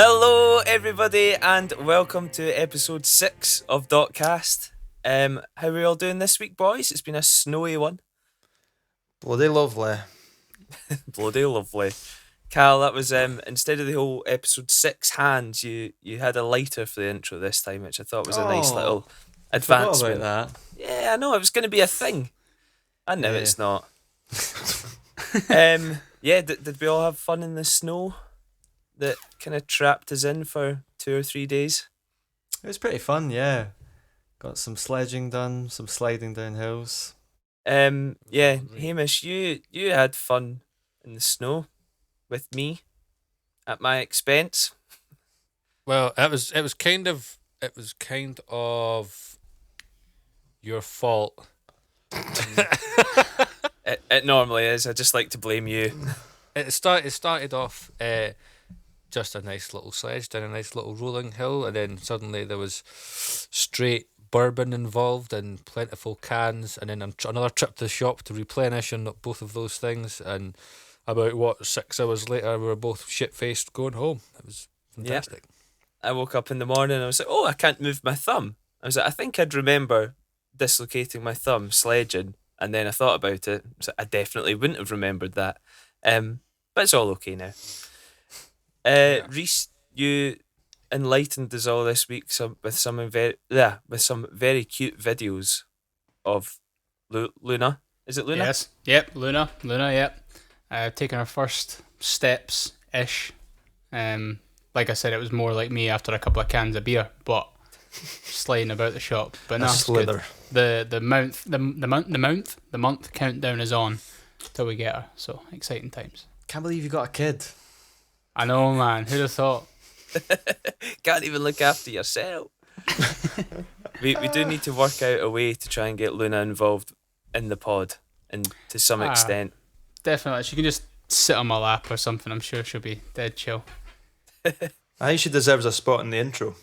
Hello, everybody, and welcome to episode 6 of DOTcast. How are we all doing this week, boys? It's been a snowy one. Bloody lovely. Bloody lovely. Cal, that was instead of the whole episode 6 hands, you had a lighter for the intro this time, which I thought was a nice little advancement. About that. Yeah, I know, it was going to be a thing. And now it's not. Did we all have fun in the snow that kind of trapped us in for 2 or 3 days? It was pretty fun, yeah. Got some sledging done, some sliding down hills. Hamish, you had fun in the snow with me at my expense. Well, it was kind of your fault. It normally is. I just like to blame you. It started off just a nice little sledge down a nice little rolling hill, and then suddenly there was straight bourbon involved and plentiful cans, and then another trip to the shop to replenish and both of those things, and about 6 hours later we were both shit-faced going home. It was fantastic. I woke up in the morning and I was like, I can't move my thumb. I was like, I think I'd remember dislocating my thumb sledging, and then I thought about it. I was like, I definitely wouldn't have remembered that. But it's all okay now. Reese, you enlightened us all this week with some very cute videos of Luna. Is it Luna? Yes. Yep. Luna. Yep. Taking her first steps ish. Like I said, it was more like me after a couple of cans of beer, but sliding about the shop. But no, it's good. The month countdown is on till we get her. So exciting times. Can't believe you got a kid. I know, man. Who'd have thought? Can't even look after yourself. we do need to work out a way to try and get Luna involved in the pod, and to some extent. Definitely. She can just sit on my lap or something. I'm sure she'll be dead chill. I think she deserves a spot in the intro.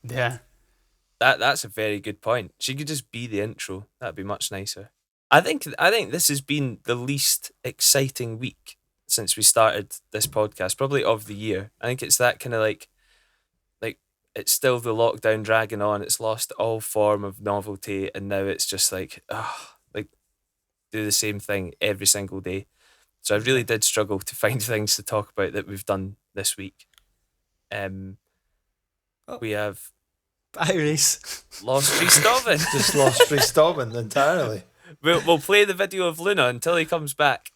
Yeah. That's a very good point. She could just be the intro. That'd be much nicer. I think this has been the least exciting week since we started this podcast, probably of the year. I think it's that kind of like it's still the lockdown dragging on. It's lost all form of novelty, and now it's just do the same thing every single day. So I really did struggle to find things to talk about that we've done this week. We have Iris lost Reese Dobbin. Just lost Reese Dobbin entirely. We'll play the video of Luna until he comes back.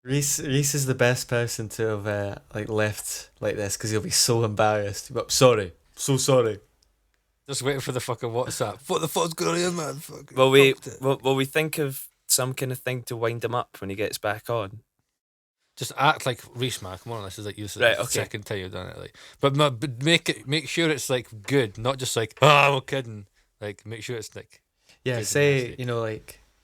Reese is the best person to have left like this, because he'll be so embarrassed. But sorry, so sorry. Just waiting for the fucking WhatsApp. What the fuck's going on, man? Will we think of some kind of thing to wind him up when he gets back on? Just act like Reese, man. Come on, this is like the second time you've done it. But make sure it's like good, not just like I'm kidding. Like make sure it's like say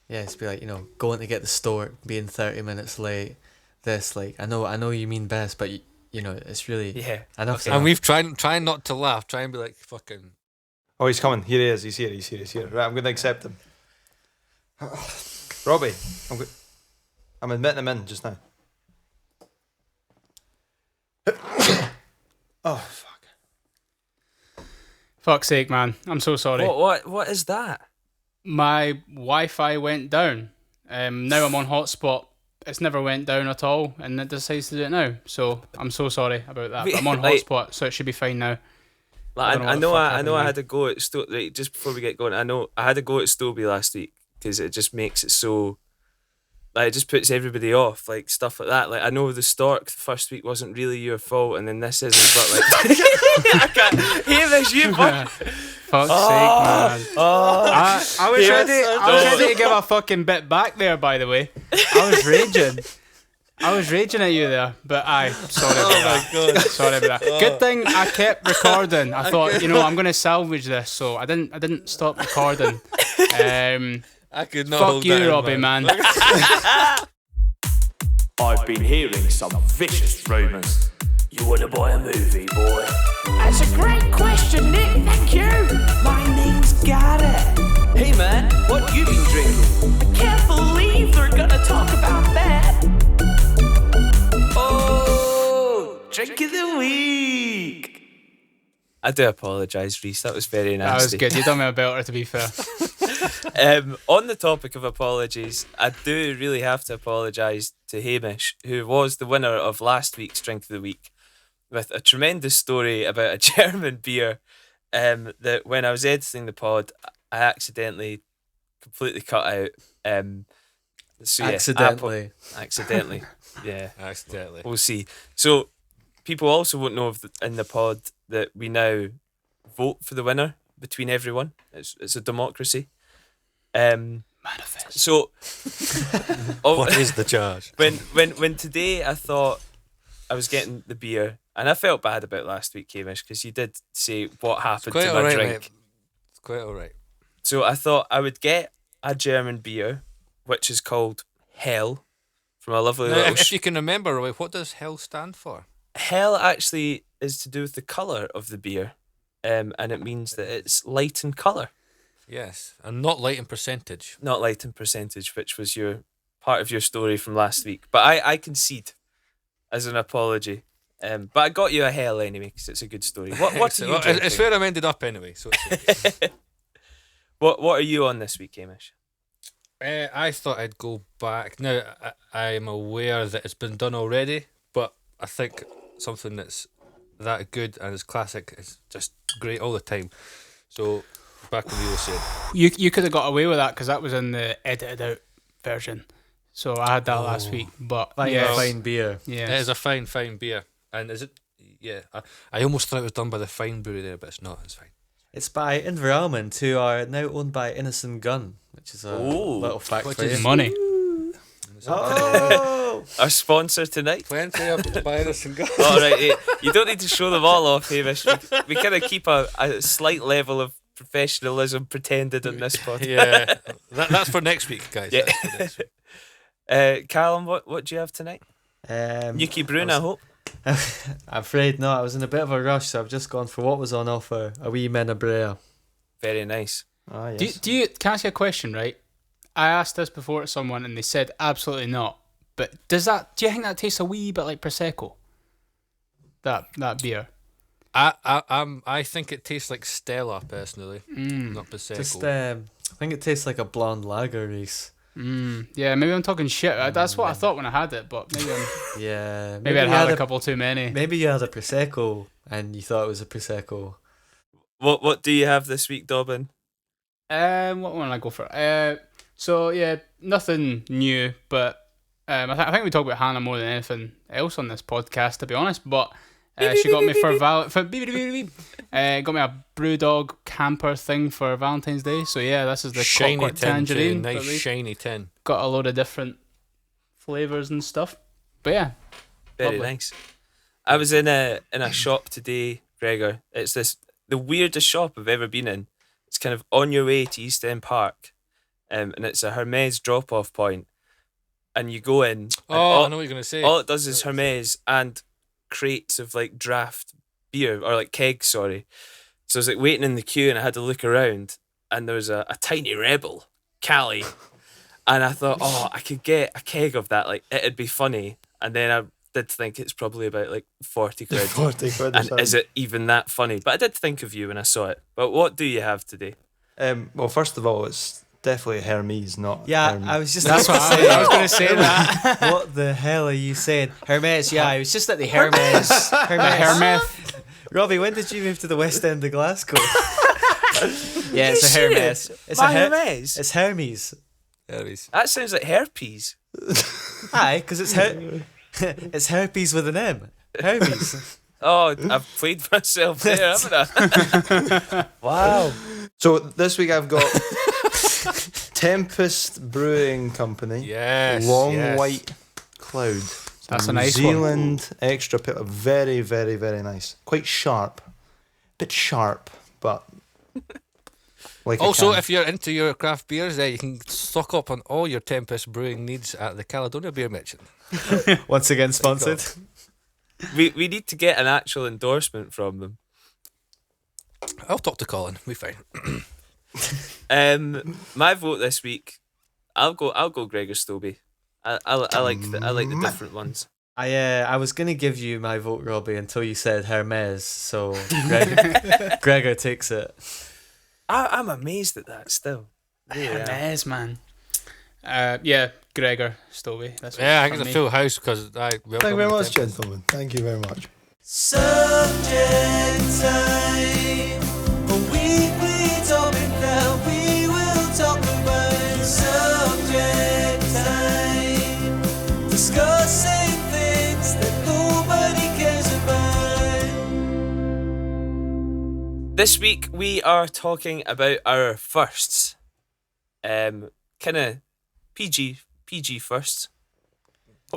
it's be like going to get the stork, being 30 minutes late. This I know you mean best, but it's really enough. And we've tried not to laugh. Try and be like fucking. Oh, he's coming. Here he is. He's here. Right, I'm going to accept him. Robbie, I'm admitting him in just now. Oh, fuck. Fuck's sake, man. I'm so sorry. What is that? My Wi-Fi went down. Now I'm on hotspot. It's never went down at all, and it decides to do it now. So I'm so sorry about that. But I'm on hotspot, so it should be fine now. I know I had a go at Stoby just before we get going. I know I had a go at Stoby last week because it just makes it so. It just puts everybody off, stuff like that. I know the stork the first week wasn't really your fault, and then this isn't. But I can't. Hamish, you fuck. Fuck's sake, man. I was ready to give a fucking bit back there. By the way, I was raging at you there, but sorry about that. Oh my god, sorry about that. Good thing I kept recording. I thought, I'm gonna salvage this, so I didn't stop recording. I could not. Fuck you, Robbie, man. I've been hearing some vicious rumours. You wanna buy a movie, boy? That's a great question, Nick. Thank you. My name's Garrett. Hey man, what you been drinking? I can't believe they're gonna talk about that. Oh, drink of the week. I do apologise, Reese. That was very nasty. That was good. You done me a belter, to be fair. On the topic of apologies, I do really have to apologise to Hamish, who was the winner of last week's Drink of the Week, with a tremendous story about a German beer that when I was editing the pod, I accidentally completely cut out. So yeah, Accidentally. accidentally. Yeah. Accidentally. We'll see. So people also won't know in the pod that we now vote for the winner between everyone. It's a democracy. Manifest. So What is the charge? when today I thought I was getting the beer, and I felt bad about last week, Hamish, because you did say what happened Quite to my alright, drink. mate. It's quite alright. So I thought I would get a German beer, which is called Hell, from a lovely Now, little. if you can remember, Roy, what does hell stand for? Hell actually is to do with the colour of the beer, and it means that it's light in colour, Yes, and not light in percentage. not light in percentage, which was your part of your story from last week. But I concede as an apology. But I got you a Hell anyway because it's a good story. What are you Well, drinking? it's where I'm ended up anyway. So it's okay. What are you on this week, Hamish? I thought I'd go back. Now, I am aware that it's been done already, but I think something that's that good and is classic is just great all the time. So, back when you were saying. You could have got away with that because that was in the edited out version. So I had that last week. But yeah, Fine beer. yeah. It is a fine beer. And is it? Yeah. I almost thought it was done by the Fine Brewery there, but it's not. It's fine. It's by Inveralmond, who are now owned by Innocent Gun, which is a Ooh. little fact Which for is you. Money. Oh! Our sponsor tonight. Plenty of virus and guns. All right, you don't need to show them all off, Hamish. We kind of keep a slight level of professionalism pretended in this pod. Yeah. That's for next week, guys. Yeah. That's for next week. Callum, what do you have tonight? Yuki Brune, I hope. I'm afraid not. I was in a bit of a rush, so I've just gone for what was on offer. A wee Menabrea. Very nice. Ah, yes. Do you? Can I ask you a question? Right. I asked this before to someone and they said absolutely not. But do you think that tastes a wee bit like prosecco? That beer. I think it tastes like Stella personally, not Prosecco. Just, I think it tastes like a blonde lager, Reese. Yeah, maybe I'm talking shit. That's what I thought when I had it, but maybe I'm. Yeah. Maybe I'd you had a couple too many. Maybe you had a Prosecco and you thought it was a Prosecco. What do you have this week, Dobbin? What one I go for? So yeah, nothing new, but I think we talk about Hannah more than anything else on this podcast, to be honest. But she got me got me a Brewdog camper thing for Valentine's Day. So yeah, this is the shiny Clockwork tin, Tangerine. nice that we shiny tin. got a load of different flavors and stuff. But yeah, Very lovely. nice. I was in a shop today, Gregor. It's the weirdest shop I've ever been in. It's kind of on your way to East End Park, and it's a Hermes drop-off point. And you go in. And I know what you're gonna say. all it does is Hermes and crates of like draft beer or like kegs, sorry. So I was like waiting in the queue and I had to look around and there was a tiny Rebel, Cali. And I thought, I could get a keg of that, like it'd be funny. And then I did think it's probably about like 40 quid. 40 quid. And is it even that funny? But I did think of you when I saw it. But what do you have today? Well, first of all, it's definitely Hermes, not Yeah, Hermes. I was just That's what I was going to say. That What the hell are you saying? Hermes, yeah, I was just at the Hermes. Hermes. Robbie, when did you move to the West End of Glasgow? Yeah, it's You a Hermes. serious? It's My a Hermes? It's Hermes. Hermes. That sounds like herpes. Aye, because it's it's herpes with an M. Hermes. Oh, I've played myself there, haven't I? Wow. So this week I've got Tempest Brewing Company. Yes. Long yes. White Cloud. That's a New nice one. Zealand extra pale. Very, very, very nice. Quite sharp. Bit sharp, but like Also, if you're into your craft beers, you can stock up on all your Tempest brewing needs at the Caledonia Beer Merchant. Once again sponsored. We need to get an actual endorsement from them. I'll talk to Colin. We fine. My vote this week, I'll go Gregor Stobie. I like the different ones. I was gonna give you my vote, Robbie, until you said Hermes. So Gregor takes it. I'm amazed at that still. Hermes, man. Yeah, Gregor Stobie. That's Yeah, I from get a me. full house because I. Thank you very much, gentlemen. Thank you very much. Subject time. A weekly topic that we will talk about. Subject time. Discussing things that nobody cares about. This week we are talking about our firsts. Kind of PG firsts.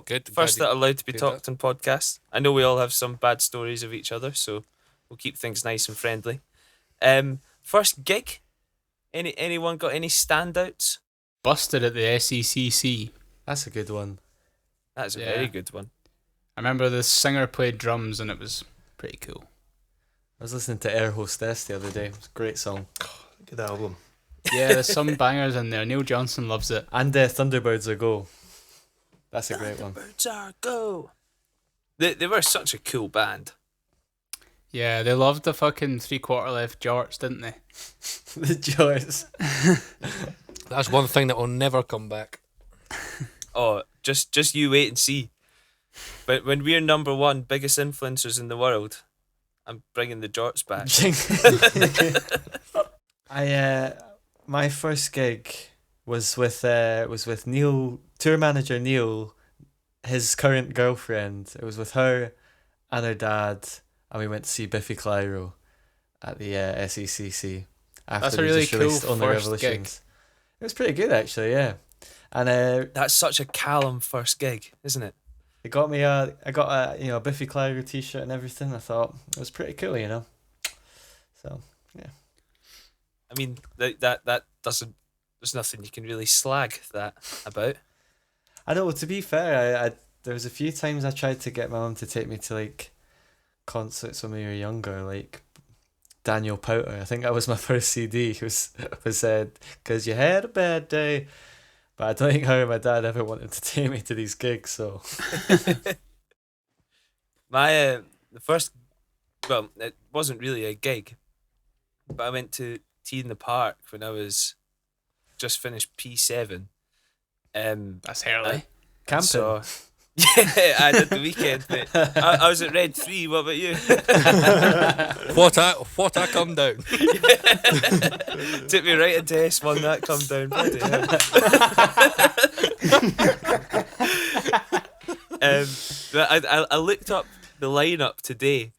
Good. First that are allowed to be good talked on podcasts. I know we all have some bad stories of each other, so we'll keep things nice and friendly. First gig. Anyone got any standouts? Busted at the SECC. That's a good one. That's a Yeah. very good one. I remember the singer played drums and it was pretty cool. I was listening to Air Hostess the other day. It was a great song. Good album. Yeah, there's some bangers in there. Neil Johnson loves it. And Thunderbirds Are Go. That's a great one. Birds are go. They were such a cool band. Yeah, they loved the fucking 3/4 left jorts, didn't they? The Joys. That's one thing that will never come back. Oh, just you wait and see. But when we're number one, biggest influencers in the world, I'm bringing the jorts back. My first gig was with Neil, tour manager Neil, his current girlfriend. It was with her and her dad, and we went to see Biffy Clyro at the SECC. After That's a they really just released cool Only first Revolutions. It was pretty good actually, yeah. And That's such a Callum first gig, isn't it? it got me I got a Biffy Clyro t-shirt and everything. I thought it was pretty cool, you know. So I mean, that doesn't. There's nothing you can really slag that about. I know. To be fair, I there was a few times I tried to get my mum to take me to like concerts when we were younger, like Daniel Powter. I think that was my first CD. Was said because you had a bad day, but I don't think her and my dad ever wanted to take me to these gigs. So My the first, well, it wasn't really a gig, but I went to Tea in the Park when I was just finished P7. That's early. camping. So, yeah, I did the weekend, mate. I was at Red 3. What about you? What I come down. Took me right into S1. That come down. Bloody hell. But I looked up the lineup today,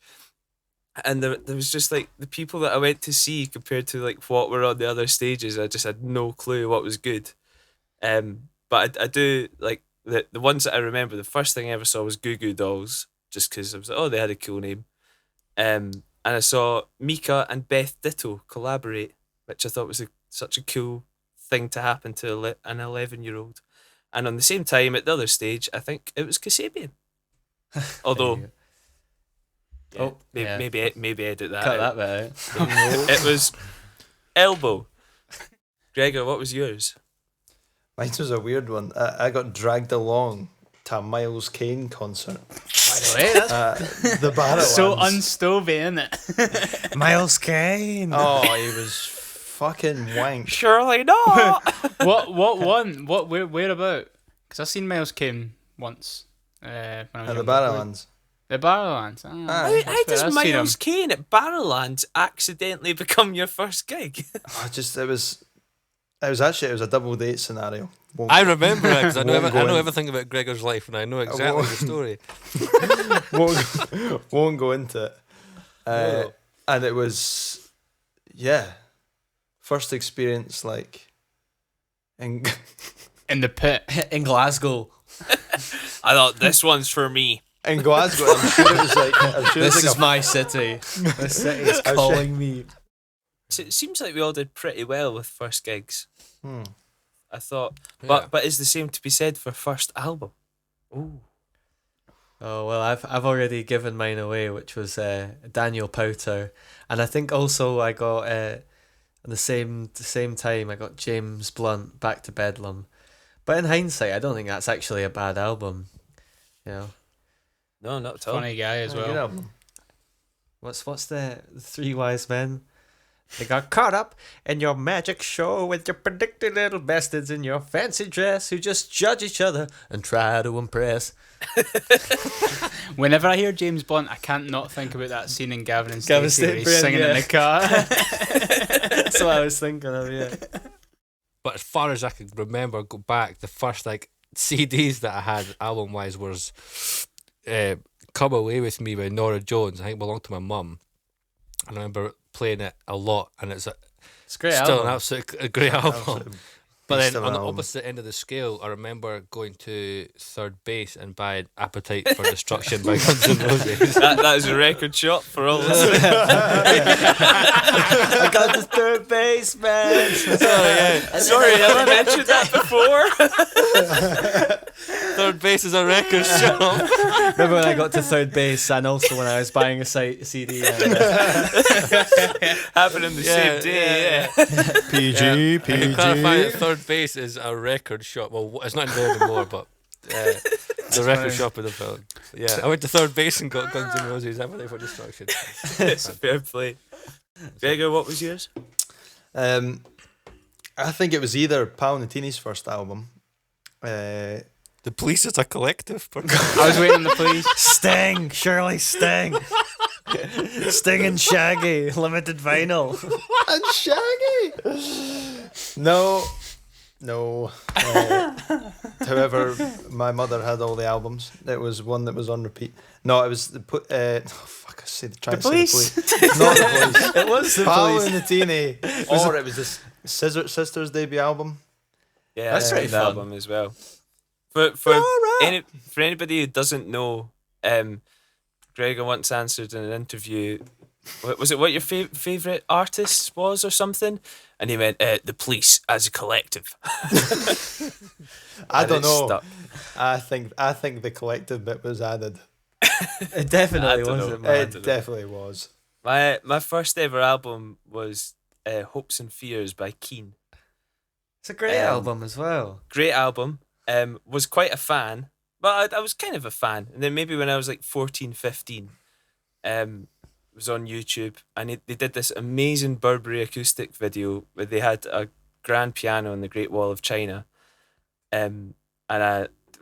and there was just like the people that I went to see compared to like what were on the other stages. I just had no clue what was good. But I do like the ones that I remember. The first thing I ever saw was Goo Goo Dolls, just because I was like, oh, they had a cool name. And I saw Mika and Beth Ditto collaborate, which I thought was such a cool thing to happen to an 11-year-old. And on the same time, at the other stage, I think it was Kasabian. Although, Oh, yeah. maybe edit that Cut out. that bit out. It was Elbow. Gregor, what was yours? Mine was a weird one. I got dragged along to a Miles Kane concert. By the way, that's The Barrett so ones. unstovey, isn't it? Miles Kane. Oh, he was fucking wank. Surely not. What one? Where about? Because I've seen Miles Kane once. When I was At the younger. Barrowlands. The Barrowlands. Ah, Aye. that's How fair. does I've seen him. Miles Kane at Barrowlands accidentally become your first gig? It was a double date scenario. I remember it because I know Won't go in. everything about Gregor's life and I know exactly won't. the story. won't go into it. No. And it was, first experience like in In the pit. In Glasgow. I thought this one's for me. in Glasgow. I'm sure it was like This is my city. This city is I'm calling me. So it seems like we all did pretty well with first gigs. I thought, Yeah. but is the same to be said for first album? Ooh, Oh well, I've already given mine away, which was Daniel Powter, and I think also I got at the same time I got James Blunt, Back to Bedlam. But in hindsight, I don't think that's actually a bad album. You know, No, not at all. Funny guy as Good well. album. what's the Three Wise Men? They got caught up in your magic show with your predicted little bastards in your fancy dress who just judge each other and try to impress. Whenever I hear James Blunt, I can't not think about that scene in Gavin and Gavin Stacey where he's Stacey, singing in yeah. the car. That's what I was thinking of, yeah. But as far as I can remember, go back, the first like CDs that I had album wise was "Come Away with Me" by Norah Jones. I think it belonged to my mum, and I remember playing it a lot. And it's It's a great still album. an absolute great album. Absolute But beast then of on an the album. opposite end of the scale, I remember going to Third Base and buying "Appetite for Destruction" by Guns N' Roses. That is a record shop for all listeners. I got to third base, man. Sorry, have I mentioned that before? Third Base is a record shop. Remember when I got to third base, and also when I was buying a CD. Happened in the same day, yeah. PG, You can clarify that PG. Third Base is a record shop. Well, it's not there anymore, but the record shop in the film. Yeah, I went to Third Base and got Guns N' Roses. Appetite for Destruction. It's fair play. Gregor, what was yours? I think it was either Pal and the Teenies' first album. The Police is a collective. I was waiting on the police. Sting, Shirley Sting. Sting and Shaggy, limited vinyl. And Shaggy. No. However, my mother had all the albums. It was one that was on repeat. No, it was the fuck! I said The Police. Not the Police. It was the Pal police. and the Teenie. Or it was this Sisters' debut album. Yeah, That's that's pretty a fun. album as well. For anybody who doesn't know, Gregor once answered in an interview, was it what your favourite artist was or something? And he went, "The Police as a collective." I And don't it know. stuck. I think the collective bit was added. It definitely I don't wasn't, know. man. It definitely was. My first ever album was Hopes and Fears by Keane. It's a great album as well. Great album. Was quite a fan, but I was kind of a fan. And then maybe when I was like 14, 15, it was on YouTube, and they did this amazing Burberry acoustic video where they had a grand piano in the Great Wall of China. And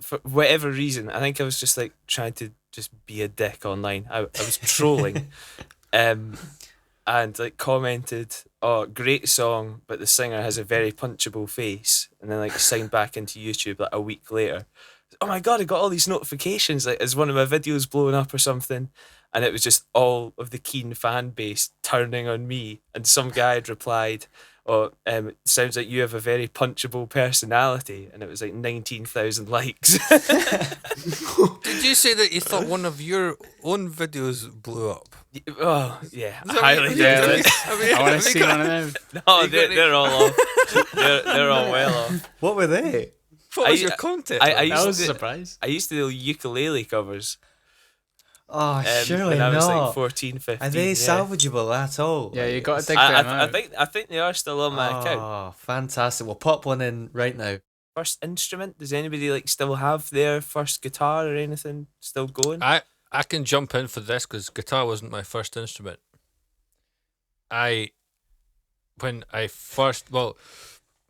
for whatever reason, I think I was just like trying to just be a dick online. I was trolling. And like commented, "Oh, great song, but the singer has a very punchable face." And then like signed back into YouTube like a week later. Oh my god, I got all these notifications. Like, is one of my videos blowing up or something? And it was just all of the Keane fan base turning on me. And some guy had replied, "Oh, it sounds like you have a very punchable personality." And it was like 19,000 likes. Did you say that you thought one of your own videos blew up? Oh yeah, Is that highly. what- Yeah, doubt it. I want to see one of them. No, they're all off. They're all well off. What were they? What was I- your content? I That used was a to surprise. I used to do ukulele covers. Oh, surely when I was not. like 14, 15. Are they yeah. salvageable at all? Yeah, you got to dig I, them I out. think they are still on my account. Oh, fantastic. We'll pop one in right now. First instrument? Does anybody like still have their first guitar or anything still going? I can jump in for this because guitar wasn't my first instrument. When I first, well,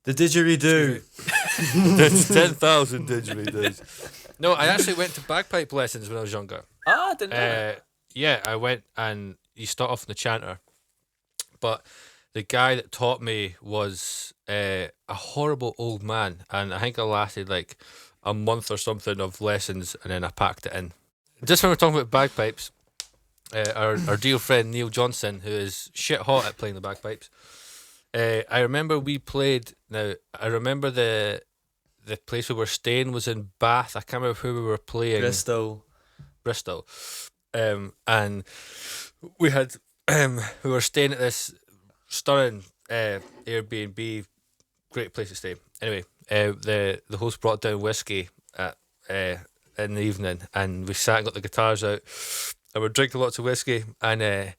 The didgeridoo. that's 10,000 didgeridoos. No, I actually went to bagpipe lessons when I was younger. I didn't know that. Yeah, I went and you start off in the chanter, but the guy that taught me was a horrible old man, and I think I lasted like a month or something of lessons, and then I packed it in. Just when we're talking about bagpipes, our dear friend Neil Johnson, who is shit hot at playing the bagpipes, I remember we played. Now I remember the place we were staying was in Bath. I can't remember who we were playing. Bristol, and we had we were staying at this stunning Airbnb, great place to stay. Anyway, the host brought down whiskey at in the evening, and we sat and got the guitars out, and we're drinking lots of whiskey, and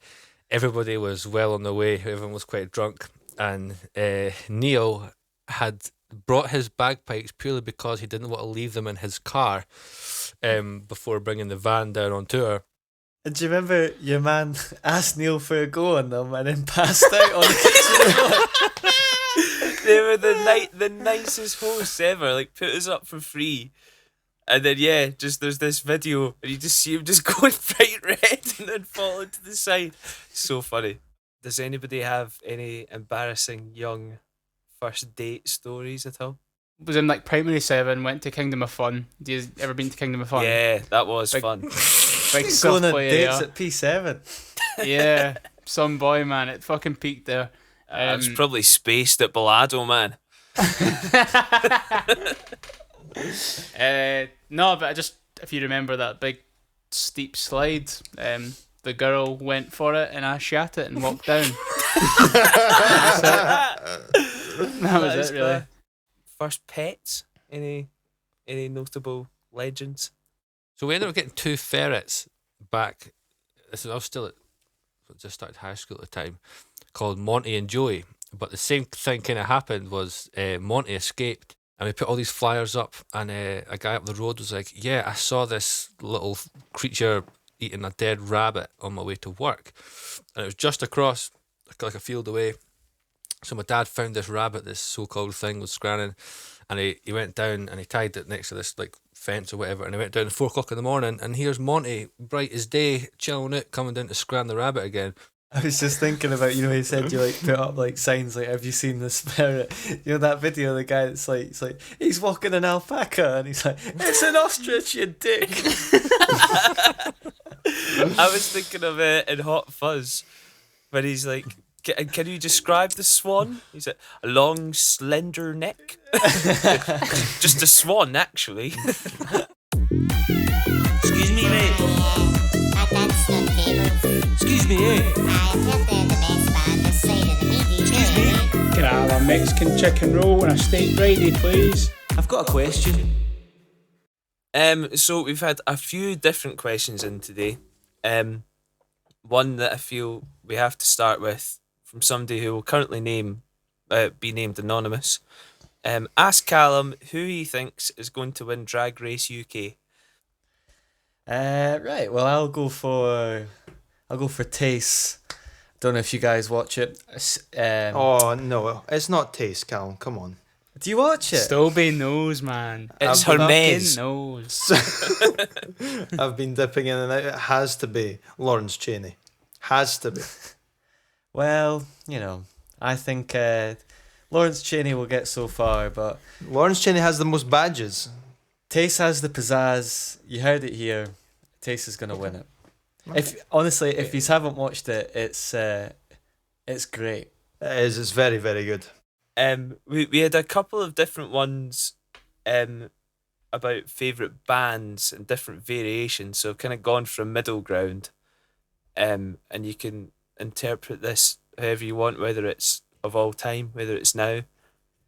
everybody was well on their way. Everyone was quite drunk, and Neil had brought his bagpipes purely because he didn't want to leave them in his car before bringing the van down on tour. And do you remember your man asked Neil for a go on them and then passed out on the kitchen floor? They were the nicest hosts ever. Like, put us up for free. And then, just there's this video, and you just see him just going bright red and then falling to the side. So funny. Does anybody have any embarrassing young first date stories at all? Was in like primary 7, went to Kingdom of Fun. Do you ever been to Kingdom of Fun? Yeah, that was Big- fun. Big Going on softball dates area. at P7. Yeah, some boy, man, it fucking peaked there. I was probably spaced at Bellado, man. No, but I just, if you remember that big steep slide, the girl went for it and I shat it and walked down. That was it, really. First pets? Any notable legends? So we ended up getting 2 ferrets back. I was still just started high school at the time, called Monty and Joey. But the same thing kind of happened was Monty escaped, and we put all these flyers up, and a guy up the road was like, "Yeah, I saw this little creature eating a dead rabbit on my way to work," and it was just across like a field away. So my dad found this rabbit, this so-called thing was scranning, and he went down and he tied it next to this like fence or whatever, and he went down at 4 o'clock in the morning, and here's Monty, bright as day, chilling out, coming down to scran the rabbit again. I was just thinking about, you know, he said you like put up like signs like, have you seen the ferret? You know that video of the guy that's like, it's like, he's walking an alpaca and he's like, it's an ostrich, you dick. I was thinking of it in Hot Fuzz, when he's like, can you describe the swan? He's like, a long, slender neck. Just a swan, actually. Excuse me, mate. Excuse me, eh? Excuse me. Can I have a Mexican chicken roll and a steak Friday, please? I've got a question. So we've had a few different questions in today. One that I feel we have to start with from somebody who will currently be named anonymous. Ask Callum who he thinks is going to win Drag Race UK. Right, well I'll go for Taste. Don't know if you guys watch it. Oh no, it's not Taste, Callum. Come on. Do you watch it? Stobie knows, man. It's I've Hermes. Knows. I've been dipping in and out. It has to be Lawrence Chaney. Has to be. Well, you know, I think Lawrence Chaney will get so far, but Lawrence Chaney has the most badges. Taste has the pizzazz. You heard it here. Taste is gonna win it. If honestly, if you haven't watched it, it's great. It is. It's very, very good. We had a couple of different ones about favourite bands and different variations, so I've kind of gone from middle ground, and you can interpret this however you want, whether it's of all time, whether it's now,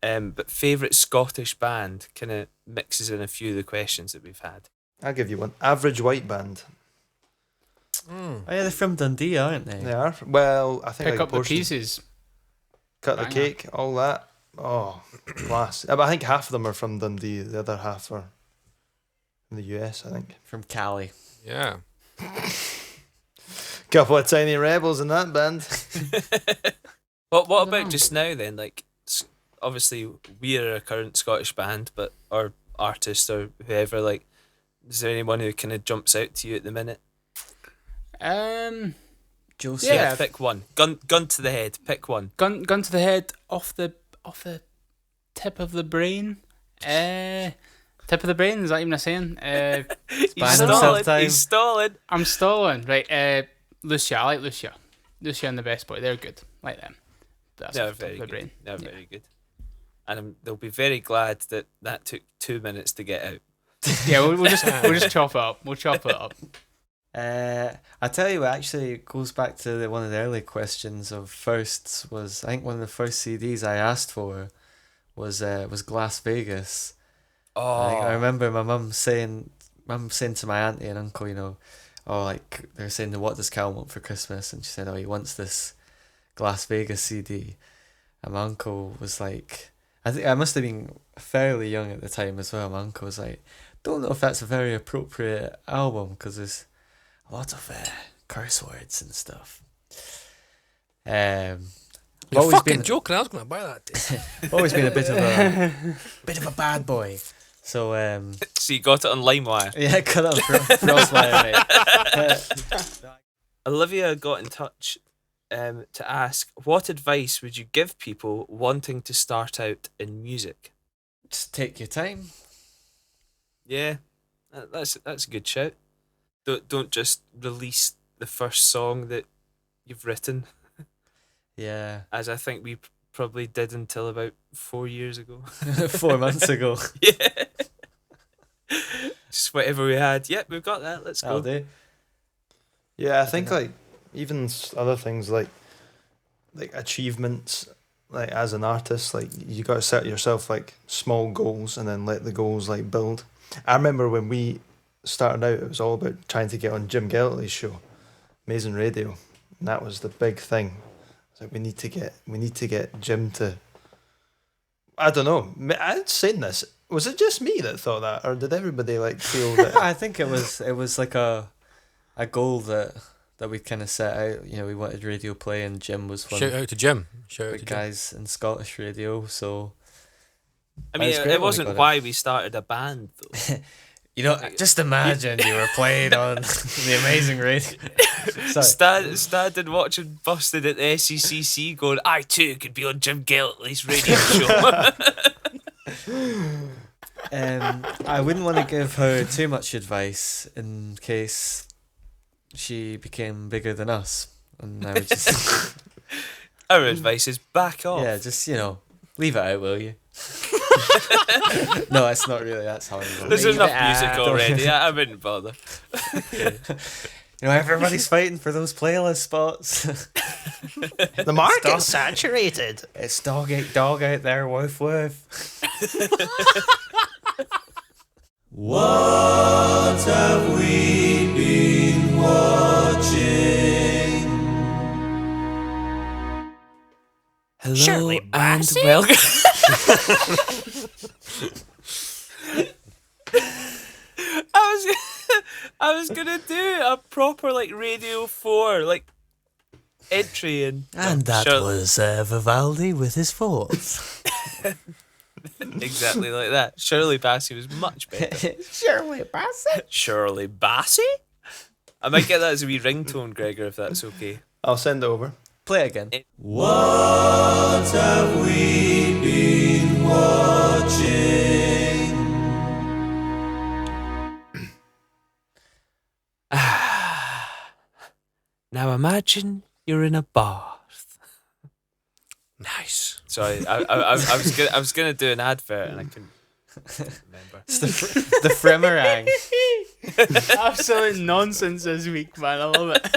but favourite Scottish band kind of mixes in a few of the questions that we've had. I'll give you one. Average White Band. Oh yeah, they're from Dundee, aren't they? They are. Well, I think Pick like up the portion- pieces. Cut the Banger. cake, all that. Oh, class. But I think half of them are from Dundee. The other half are from the US, I think. From Cali. Yeah. Couple of tiny rebels in that band. What about just now then? Like, obviously we are a current Scottish band, but our artist or whoever, like, is there anyone who kind of jumps out to you at the minute? Joseph. Yeah. Pick one. Gun to the head. Pick one. Gun to the head, off the tip of the brain. Tip of the brain, is that even a saying? He's buying himself stalling. time. He's stalling. I'm stalling. Right, Lucia, I like Lucia. Lucia and the Best Boy, they're good. Like them. That's They're off the top very of the good. brain. They're Yeah. very good. And they'll be very glad that took 2 minutes to get out. Yeah, we'll just chop it up. We'll chop it up. I tell you what, actually, it goes back to one of the early questions of firsts. Was I think one of the first CDs I asked for was Las Vegas. Oh, I remember my I'm saying to my auntie and uncle, you know, oh, like they're saying, what does Cal want for Christmas? And she said, oh, he wants this Las Vegas CD. And my uncle was like, I think I must have been fairly young at the time as well. My uncle was like, don't know if that's a very appropriate album because there's a lot of curse words and stuff. You're fucking joking. I was going to buy that. Always been a bit of a bad boy. So So you got it on LimeWire. yeah, cut it on Crosswire, mate. Olivia got in touch to ask, what advice would you give people wanting to start out in music? Just take your time. Yeah, that's a good shout. Don't just release the first song that you've written, Yeah. as I think we probably did until about 4 years ago. 4 months ago. Yeah. Just whatever we had. Yep, we've got that. Let's That'll go. do. Yeah, I think like even other things like achievements, like as an artist, like you got to set yourself like small goals and then let the goals like build. I remember when we started out, it was all about trying to get on Jim Geltley's show, Amazing Radio, and that was the big thing. It's like we need to get Jim to. I don't know. I'm saying this. Was it just me that thought that, or did everybody like feel that? I think it was like a goal that we kind of set out. You know, we wanted radio play, and Jim was one Shout of out to Jim. the guys in Scottish radio. So I mean, It's great it when we wasn't got it. why we started a band, though. you know, just imagine you were playing on the Amazing Radio. Sorry. Stad did watching Busted at the SECC going, I too could be on Jim Geltley's radio show. I wouldn't want to give her too much advice in case she became bigger than us, and I would just Our advice is back off. yeah, just leave it out, will you? No, it's not really. That's how I'm going. There's Leave enough it music out. already. I wouldn't bother. You know, everybody's fighting for those playlist spots. The market's saturated. It's dog eat dog out there, woof woof. What have we been watching? Hello Shirley and Bassey? welcome. I was gonna do a proper like Radio 4 like entry in. And that Shirley- was Vivaldi with his fourth. exactly like that. Shirley Bassey was much better. Shirley Bassey. Shirley Bassey? I might get that as a wee ringtone, Gregor, if that's okay. I'll send it over. Play it again. What have we been watching? Now imagine you're in a bath. Nice. Sorry, I was gonna do an advert and I couldn't remember. It's the Fremerang. Absolute nonsense this week, man. I love it.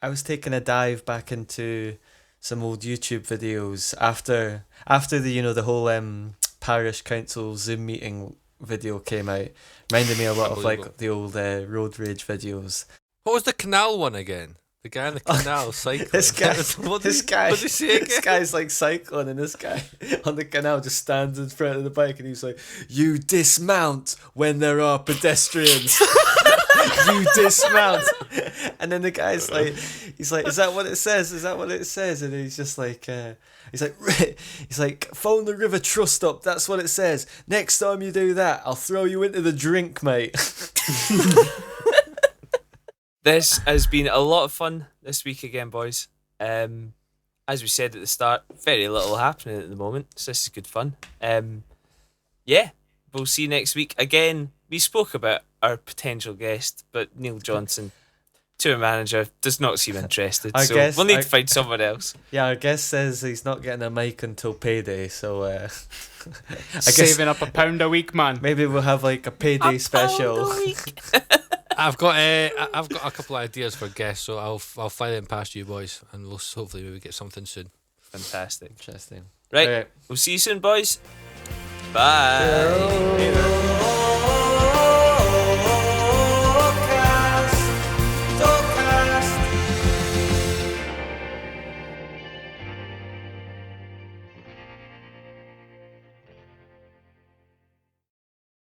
I was taking a dive back into some old YouTube videos after the the whole parish council Zoom meeting video came out. Reminded me a lot of like the old road rage videos. What was the canal one again? The guy in the canal cycling. This guy, What this did guy, he say this again? guy's like cycling, and this guy on the canal just stands in front of the bike, and he's like, "You dismount when there are pedestrians. You dismount." And then the guy's like, "Is that what it says? Is that what it says?" And he's just like, he's like, "Phone the River Trust Stop. That's what it says. Next time you do that, I'll throw you into the drink, mate." This has been a lot of fun this week again, boys. As we said at the start, very little happening at the moment, so this is good fun. Yeah, we'll see you next week. Again, we spoke about our potential guest, but Neil Johnson, tour manager, does not seem interested, so we'll need to find someone else. Yeah, our guest says he's not getting a mic until payday, so I guess Saving up £1 a week, man. maybe we'll have like a payday special. I've got a couple of ideas for guests, so I'll fly them past you boys, and we'll hopefully maybe get something soon. Fantastic. Interesting. Right, Okay. we'll see you soon, boys. Bye.